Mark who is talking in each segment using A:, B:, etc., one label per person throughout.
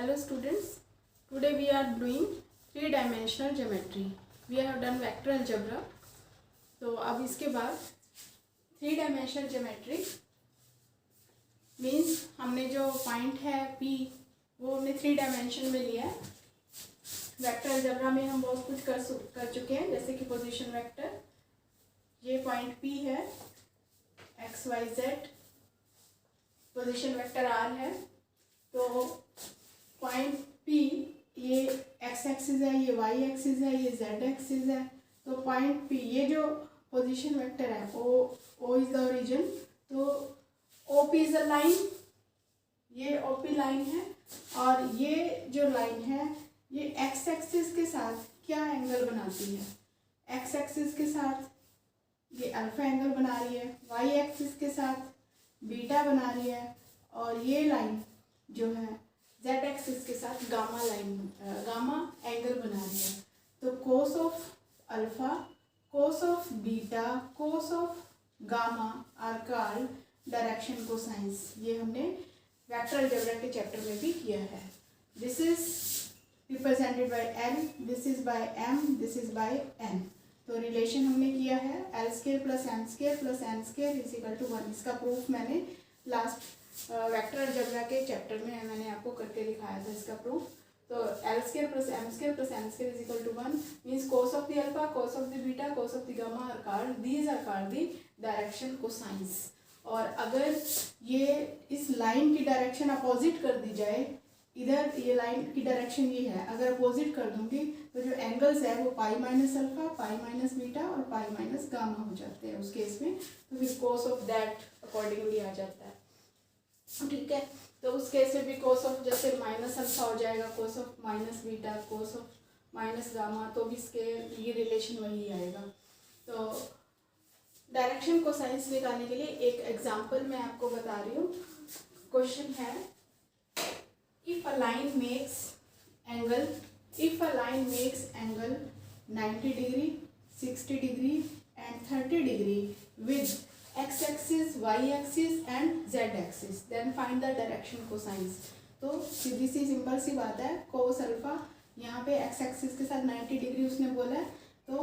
A: Hello students, today we are doing three-dimensional geometry. We have done vector algebra. तो अब इसके बाद three dimensional geometry means हमने जो पॉइंट है P वो हमने थ्री डायमेंशन में लिया है. वेक्टर अलजेब्रा में हम बहुत कुछ कर चुके हैं, जैसे कि पोजीशन वेक्टर. ये पॉइंट P है, X Y Z. Position vector R है. तो पॉइंट P ये एक्स एक्सिस है, ये वाई एक्सिस है, ये जेड एक्सिस है. तो पॉइंट P ये जो पोजीशन वेक्टर है O इज द ओरिजिन. तो OP इज अ लाइन, ये OP लाइन है. और ये जो लाइन है ये एक्स एक्सिस के साथ क्या एंगल बनाती है? एक्स एक्सिस के साथ ये अल्फा एंगल बना रही है, वाई एक्सिस के साथ बीटा बना रही है, और ये लाइन जो है जेड एक्सिस के साथ गामा एंगल बना रही है. तो cos of alpha, cos of beta, cos of gamma are called direction cosines. ये हमने वेक्टर अलजेब्रा के चैप्टर में भी किया है. This is represented by L, this is by M, this is by N. तो रिलेशन हमने किया है L square plus M square plus N square is equal to 1. इसका प्रूफ मैंने लास्ट वेक्टर अलजेब्रा के चैप्टर में मैंने आपको करके दिखाया था इसका प्रूफ. तो L square plus M square plus N square is equal to 1 means cos of the alpha, cos of the beta, cos of the gamma are called the direction cosines. और अगर ये इस लाइन की direction opposite कर दी जाए, इधर ये line की डायरेक्शन ये है, अगर अपोजिट कर दूंगी तो जो एंगल्स है वो pi minus alpha, pi minus beta और पाई माइनस गामा हो जाते हैं उस केस में. तो फिर कोस ऑफ दैट अकॉर्डिंगली आ जाता है. ठीक है. तो उस केस में भी कोस ऑफ जैसे माइनस अल्फा हो जाएगा, cos of minus beta, cos of minus gamma, तो भी इसके ये रिलेशन वही आएगा. तो डायरेक्शन कोसाइंस निकालने के लिए एक एग्जांपल मैं आपको बता रही हूँ. क्वेश्चन है, if a line makes angle 90 degree, 60 degree and 30 degree with x axis, y axis and z axis, then find the direction cosines. तो सीधी सी सिंपल सी बात है. कोस अल्फा यहाँ पे x एक्सिस के साथ 90 डिग्री उसने बोला है, तो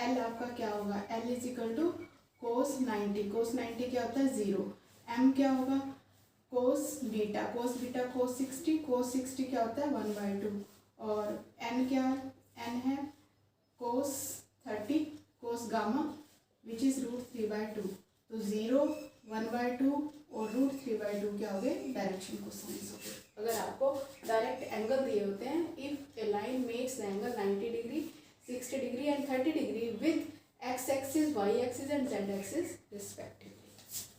A: L आपका क्या होगा? L इज इक्वल टू कोस 90. कोस 90 क्या होता है? 0. M क्या होगा? कोस बीटा कोस 60, कोस 60 क्या होता है? 1/2. और n क्या है? n है कोस 30 कोस गामा विच इज √3/2. तो 0, 1/2 और √3/2 क्या हो गए? डायरेक्शन कोसाइंस हो गए. अगर आपको डायरेक्ट एंगल दिए होते हैं, if a line makes the angle 90 degree, 60 degree and 30 degree with X axis, Y axis and Z axis respectively.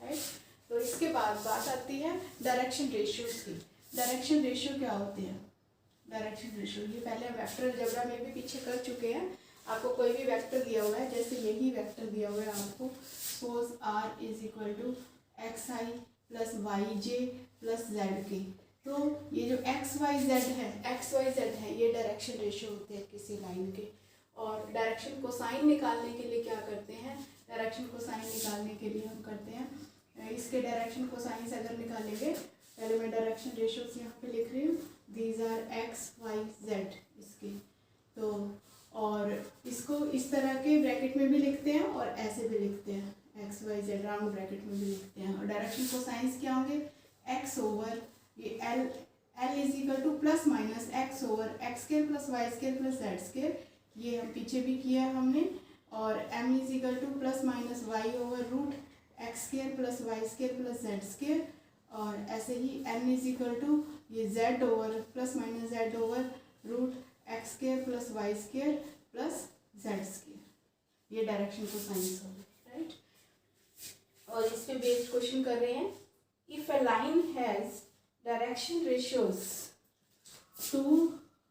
A: Right. तो इसके बाद बात आती है डायरेक्शन रेशियोज की. डायरेक्शन रेशियो क्या होते हैं? डायरेक्शन रेशियो ये पहले वेक्टर अलजेब्रा में भी पीछे कर चुके हैं. आपको कोई भी वेक्टर दिया हुआ है, जैसे यही वेक्टर दिया हुआ है आपको, suppose R is equal to XI plus YJ plus ZK. तो ये जो XYZ है ये डायरेक्शन रेशियो होते हैं किसी लाइन के. और डायरेक्शन कोसाइन निकालने के लिए क्या करते हैं? डायरेक्शन कोसाइन निकालने के लिए हम करते हैं, इसके डायरेक्शन कोसाइंस अगर निकालेंगे, पहले मैं डायरेक्शन रेशियोज यहाँ पे लिख रही हूँ. These are X Y Z इसके. तो और इसको इस तरह के ब्रैकेट में भी लिखते हैं और ऐसे भी लिखते हैं, X Y Z round bracket में भी लिखते हैं. और डायरेक्शन कोसाइंस क्या होंगे? एक्स ओवर ये L is equal to plus minus X over X square plus Y square plus Z square. ये हम पीछे भी किया है हमने. और M is equal to plus minus Y over root X square plus Y square plus Z square. और ऐसे ही n इज इक्वल टू ये z over plus minus z over root X square plus Y square plus Z square. ये direction cosines हो गए. Right. और इस पे बेस्ड क्वेश्चन कर रहे हैं. If a line has direction ratios 2,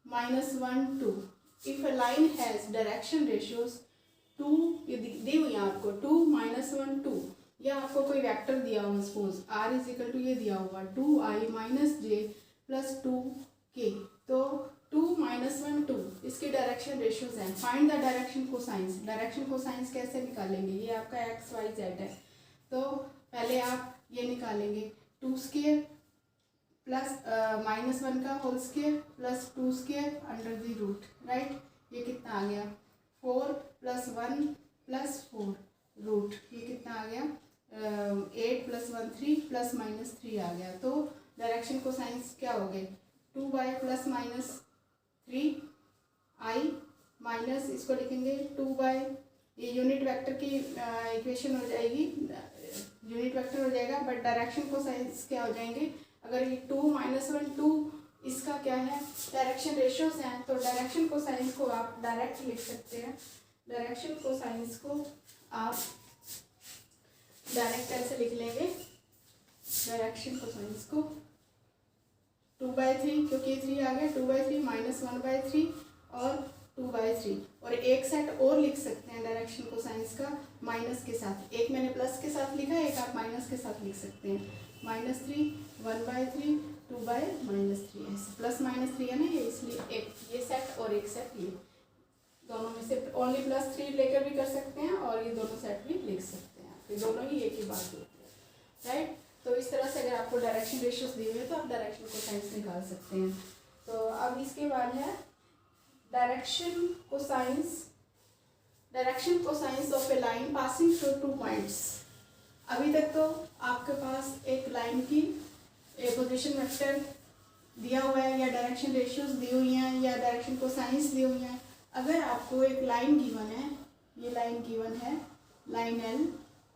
A: -1, 2. If a line has direction ratios 2, ये दी हुई है आपको 2, -1, 2. या आपको कोई वेक्टर दिया हुआ, suppose R is equal to ये दिया हुआ 2i minus j plus 2k. तो 2, -1, 2 इसके डायरेक्शन रेशियोज हैं. Find the direction cosines. Direction cosines कैसे निकालेंगे? ये आपका एक्स वाई जेड है. तो पहले आप ये निकालेंगे 2 स्क्वायर प्लस -1 का whole square plus 2 square under the root, right. ये कितना आ गया 4 + 1 + 4 रूट, ये कितना आ गया 8 + 1 3 प्लस माइनस 3 आ गया। तो डायरेक्शन कोसाइंस क्या हो गए 2/, -3 i माइनस इसको लिखेंगे 2/, ये यूनिट वेक्टर की इक्वेशन हो जाएगी, यूनिट वेक्टर हो जाएगा, बट डायरेक्शन कोसाइंस क्या हो जाएंगे, अगर ये 2 - 1 2 इसका क्या है डायरेक्शन रेशियोज हैं, तो डायरेक्शन कोसाइंस को आप डायरेक्ट लिख सकते हैं। डायरेक्शन कोसाइंस को आप डायरेक्ट कैसे लिख लेंगे, डायरेक्शन कोसाइंस को 2/3, क्योंकि 3 आ गया 2/3 -1/3 और 2/3, और एक सेट और लिख सकते हैं डायरेक्शन कोसाइंस का माइनस के साथ, एक मैंने प्लस के साथ लिखा है, एक आप माइनस के साथ लिख सकते हैं, -3 1/3 2/-3, ऐसे +-3 है ना ये, इसलिए एक ये सेट और एक सेट ये, दोनों में से ओनली +3 लेकर भी कर सकते हैं और ये दोनों सेट भी लिख सकते हैं, ये दोनों ही एक ही बात होती है, राइट। तो इस तरह से अगर आपको डायरेक्शन रेशियोज दिए हुए तो आप डायरेक्शन कोसाइंस निकाल सकते हैं। तो अब इसके बाद है direction cosines of A line passing through 2 points. अभी तक तो आपके पास एक लाइन की पोजीशन वेक्टर दिया हुआ है या डायरेक्शन रेशियोज दी हुई हैं या डायरेक्शन कोसाइंस दी हुई हैं। अगर आपको एक लाइन गिवन है, ये लाइन गिवन है लाइन L,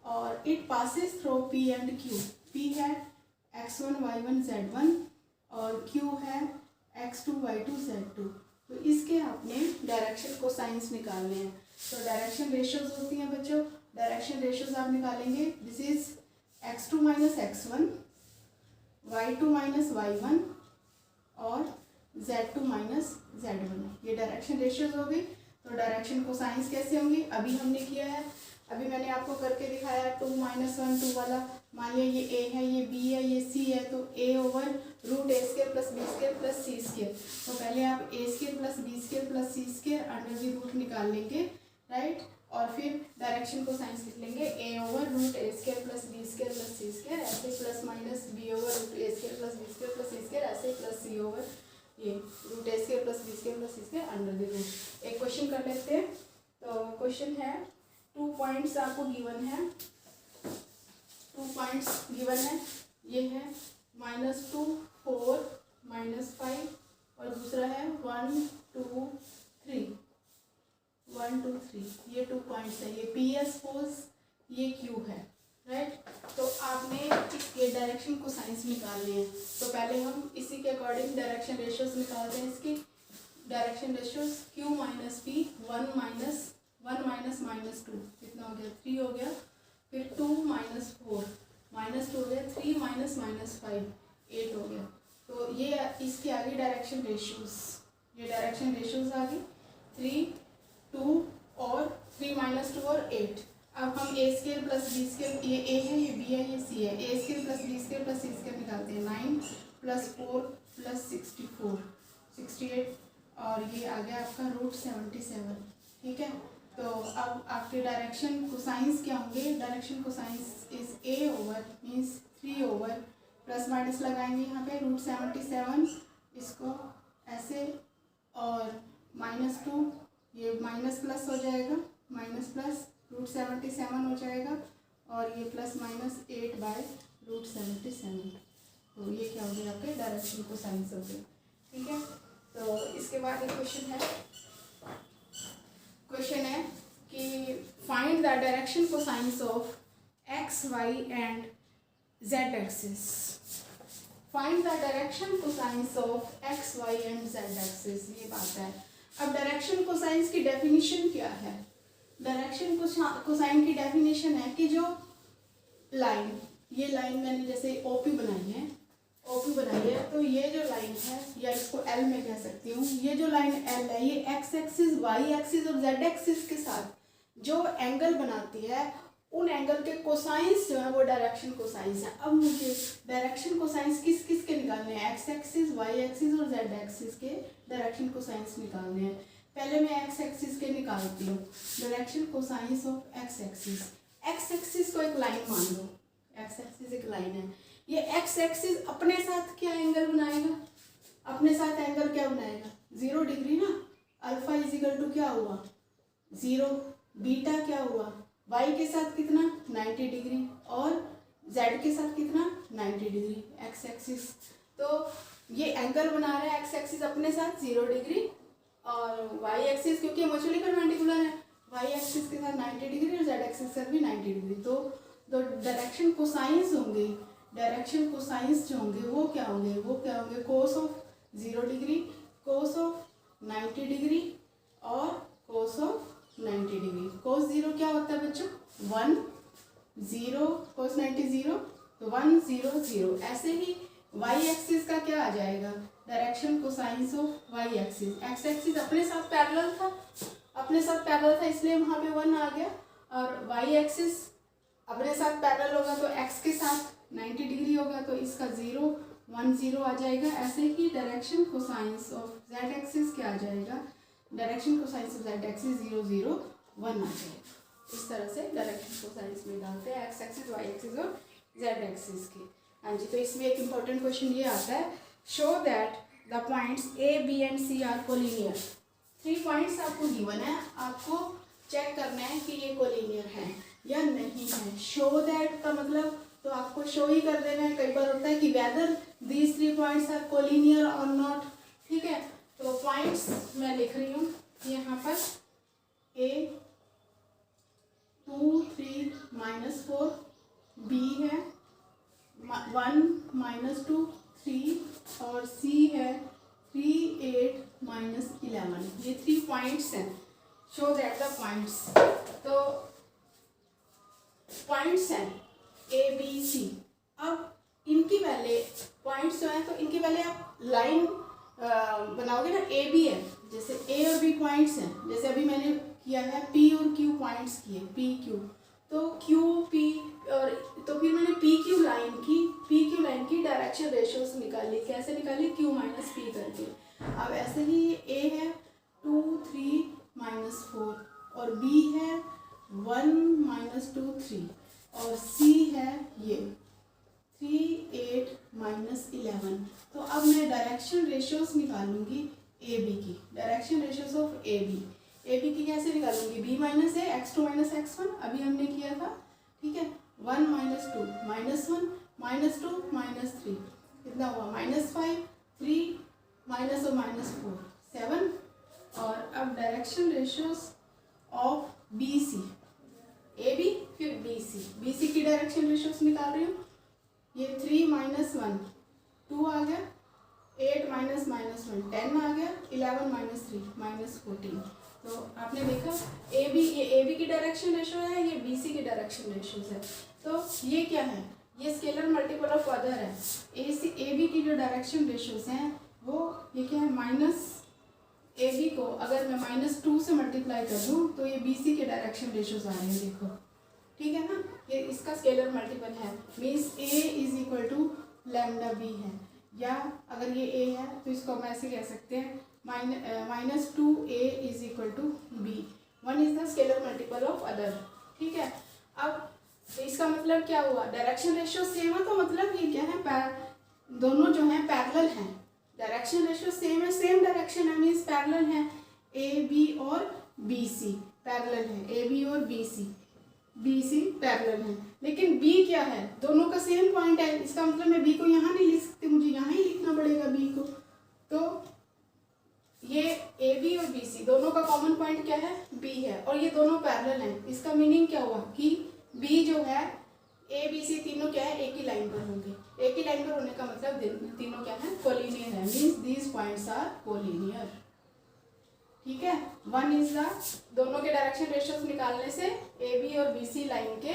A: और it passes through P and Q, P है x1 y1 z1 और Q है x2 y2 z2, तो इसके आपने डायरेक्शन कोसाइंस निकालने हैं। तो डायरेक्शन रेशियोज होती हैं बच्चों, डायरेक्शन रेशियोज आप निकालेंगे, this is x2 - x1 y2 - y1 और z2 - z1, ये डायरेक्शन रेशियोज हो गई। तो डायरेक्शन कोसाइंस कैसे होंगी अभी हमने किया है, अभी मैंने आपको करके दिखाया 2 - 1 2 वाला। मान लिया ये a है, ये b है, ये c है, तो a/√a² + b² + c²। तो पहले आप a² + b² + c² under the root निकाल लेंगे, राइट, और फिर डायरेक्शन कोसाइंस लिख लेंगे a/√a² + b² + c², ऐसे प्लस b/√a² + b² + c², ऐसे plus c/√a² + b² + c² under the root. एक क्वेश्चन कर लेते हैं। तो क्वेश्चन है 2 पॉइंट्स आपको गिवन है, 2 पॉइंट्स गिवन है, ये है -2 4 -5 और दूसरा है 1 2 3 1 2 3, ये 2 पॉइंट्स है, ये P है सपोज, ये Q है, राइट। तो आपने इसके डायरेक्शन कोसाइंस निकालने हैं, तो पहले हम इसी के अकॉर्डिंग डायरेक्शन रेशियोज निकालते हैं। इसकी डायरेक्शन रेशियोज Q - P 1 - -2 कितना हो गया 3 हो गया, फिर 2 - 4 -2 हो गया, 3 - -5 8 हो गया। तो ये इसकी आ गई डायरेक्शन रेशियोज, ये डायरेक्शन रेशियोज आ गई 3 2 और 3 - 2 और 8। अब हम a² + b², ये a है, ये b है, ये c है, a² + b² + c² निकालते हैं, 9 + 4 + 64 68, और ये आ गया आपका √77, ठीक है। तो अब आपके डायरेक्शन कोसाइंस क्या होंगे, direction cosines is a/, means 3/, plus minus लगाएंगे यहाँ पे √77, इसको ऐसे, और -2, ये माइनस प्लस हो जाएगा, माइनस प्लस √77 हो जाएगा, और ये +-8/√77, तो ये क्या हो गया आपके डायरेक्शन कोसाइंस हो गए, ठीक है। तो इसके बाद एक क्वेश्चन है कि find the direction cosines of x, y and z axis. Find the direction cosines of x, y and z axis, ये बात है। अब डायरेक्शन कोसाइंस की डेफिनेशन क्या है, डायरेक्शन कोसाइन की डेफिनेशन है कि जो लाइन, ये लाइन मैंने जैसे OP बनाई है, तो ये जो लाइन है, या इसको L में कह सकती हूँ, ये जो लाइन L है, ये x एक्सिस, y एक्सिस और z एक्सिस के साथ जो एंगल बनाती है, उन एंगल के कोसाइंस जो है वो डायरेक्शन कोसाइंस है। अब मुझे डायरेक्शन कोसाइंस किस किस के निकालने हैं, x एक्सिस, y एक्सिस और z एक्सिस के डायरेक्शन कोसाइंस निकालने हैं। पहले मैं x एक्सिस के निकालती हूँ, direction cosines of x axis. x axis को एक लाइन मान लो, x एक्सिस एक लाइन है, ये एक्स एक्सिस अपने साथ क्या एंगल बनाएगा, अपने साथ एंगल क्या बनाएगा 0 डिग्री ना। अल्फा इज इक्वल टू क्या हुआ 0, बीटा क्या हुआ वाई के साथ कितना 90 डिग्री और जेड के साथ कितना 90 डिग्री एक्स एक्सिस। तो ये एंगल बना रहा है एक्स एक्सिस अपने साथ 0 डिग्री और वाई एक्सिस क्योंकि म्यूचुअली परपेंडिकुलर है वाई एक्सिस के साथ 90 डिग्री और जेड एक्सिस के साथ भी 90 डिग्री। तो डायरेक्शन कोसाइंस होंगे, डायरेक्शन कोसाइंस जो होंगे वो क्या होंगे cos of 0 degree, cos of 90 degree और कोस ऑफ 90 डिग्री। कोस 0 क्या होता है बच्चों 1 0, कोस 90 0, तो 1 0 0। ऐसे ही वाई एक्सिस का क्या आ जाएगा direction cosines of Y axis. X axis अपने साथ पैरेलल था इसलिए वहाँ पे 1 आ गया और वाई एक्सिस अपने साथ पैरेलल होगा तो एक्स के साथ 90 डिग्री होगा तो इसका 0 1 0 आ जाएगा। ऐसे ही direction cosines of Z axis क्या आ जाएगा direction cosines of Z axis 0 0 1 आ जाएगा। इस तरह से डायरेक्शन कोसाइंस में डालते हैं एक्स एक्सिस वाई एक्सिस और जेड एक्सिस के। हाँ जी, तो इसमें एक इम्पॉर्टेंट क्वेश्चन ये आता है show that the points A B and C are collinear. 3 points आपको गिवन है, आपको चेक करना है कि ये कोलिनियर है या नहीं है। शो दैट का मतलब तो आपको शो ही कर देना है। कई बार होता है कि whether these 3 points are collinear और नॉट। ठीक है, तो पॉइंट्स मैं लिख रही हूँ यहाँ पर A 2 3 -4, B है 1 -2 3 और C है 3 8 -11। ये 3 पॉइंट्स हैं। शो दैट द पॉइंट्स, तो पॉइंट्स हैं A B C। अब इनकी पहले पॉइंट्स जो हैं तो इनकी पहले आप लाइन बनाओगे ना। A B है, जैसे A और B पॉइंट्स हैं, जैसे अभी मैंने किया है P और Q पॉइंट्स किए P Q, तो Q P और तो फिर मैंने P Q लाइन की डायरेक्शन रेशियोस निकाली। कैसे निकाली Q - P करके। अब ऐसे ही A है 2 3 -4 और B है 1 -2 3 और C है ये 3 8 -11। तो अब मैं डायरेक्शन रेशियोस निकालूंगी ए बी की, direction ratios of A B की कैसे निकालूंगी B - A x2 - x1 अभी हमने किया था। ठीक है, 1 - 2 -1 -2 -3 कितना हुआ -5 3 -4 7। और अब direction ratios of B C A B फिर बी सी की डायरेक्शन रेशियोस निकाल रही हूँ। ये 3 -1 2 आ गया, 8 - -1 10 आ गया, 11 - 3 -14। तो आपने देखा ए बी की डायरेक्शन रेशियो है, ये बी सी की डायरेक्शन रेशियोस है। तो ये क्या है ये स्केलर मल्टीपल ऑफ अदर है। ए बी की जो डायरेक्शन रेशियोस हैं वो ये क्या है माइनस ए बी को अगर मैं -2 से मल्टीप्लाई कर दूँ तो ये बी सी के डायरेक्शन रेशियोस आ रहे हैं देखो। ठीक है ना, ये इसका स्केलर मल्टीपल है, means A is equal to lambda B है। या अगर ये A है तो इसको हम ऐसे कह सकते हैं -2A is equal to B. 1 is the scalar multiple of other. ठीक है, अब तो इसका मतलब क्या हुआ डायरेक्शन रेशियो सेम है, तो मतलब ये क्या है दोनों जो हैं पैरेलल हैं। डायरेक्शन रेशियो सेम है, सेम डायरेक्शन है, मीन्स पैरेलल है। ए बी और बी सी पैरेलल है, ए बी और बी सी पैरेलल है। लेकिन बी क्या है दोनों का सेम पॉइंट है, इसका मतलब मैं बी को यहाँ नहीं लिख सकती, मुझे यहाँ ही लिखना पड़ेगा बी को। तो ये ए बी और बी सी दोनों का कॉमन पॉइंट क्या है बी है और ये दोनों पैरेलल हैं। इसका मीनिंग क्या हुआ कि बी जो है ए बी सी तीनों क्या है एक ही लाइन पर होंगे। एक ही लाइन पर होने का मतलब तीनों क्या है कोलिनियर है, means these points are collinear. ठीक है, 1 इज द दोनों के डायरेक्शन रेशियोस निकालने से ए बी और बी सी लाइन के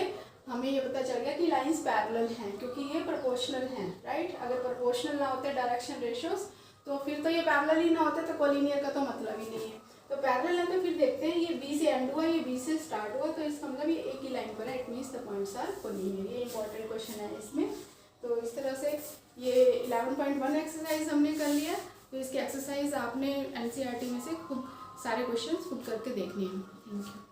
A: हमें ये पता चल गया कि लाइंस पैरेलल हैं क्योंकि ये प्रोपोर्शनल हैं। राइट, अगर प्रोपोर्शनल ना होते डायरेक्शन रेशियोस तो फिर तो ये पैरेलल ही ना होते, तो कोलिनियर का तो मतलब ही नहीं है। तो पैरेलल है तो फिर देखते हैं ये बी से एंड हुआ, ये बी से स्टार्ट हुआ, तो इसका मतलब ये एक ही लाइन पर है, it means the points are collinear. ये इंपॉर्टेंट क्वेश्चन है इसमें। तो इस तरह से ये 11.1 एक्सरसाइज हमने कर लिया। तो इसकी एक्सरसाइज आपने एनसीईआरटी में से खुद सारे क्वेश्चंस खुद करके देखने हैं। Thank you.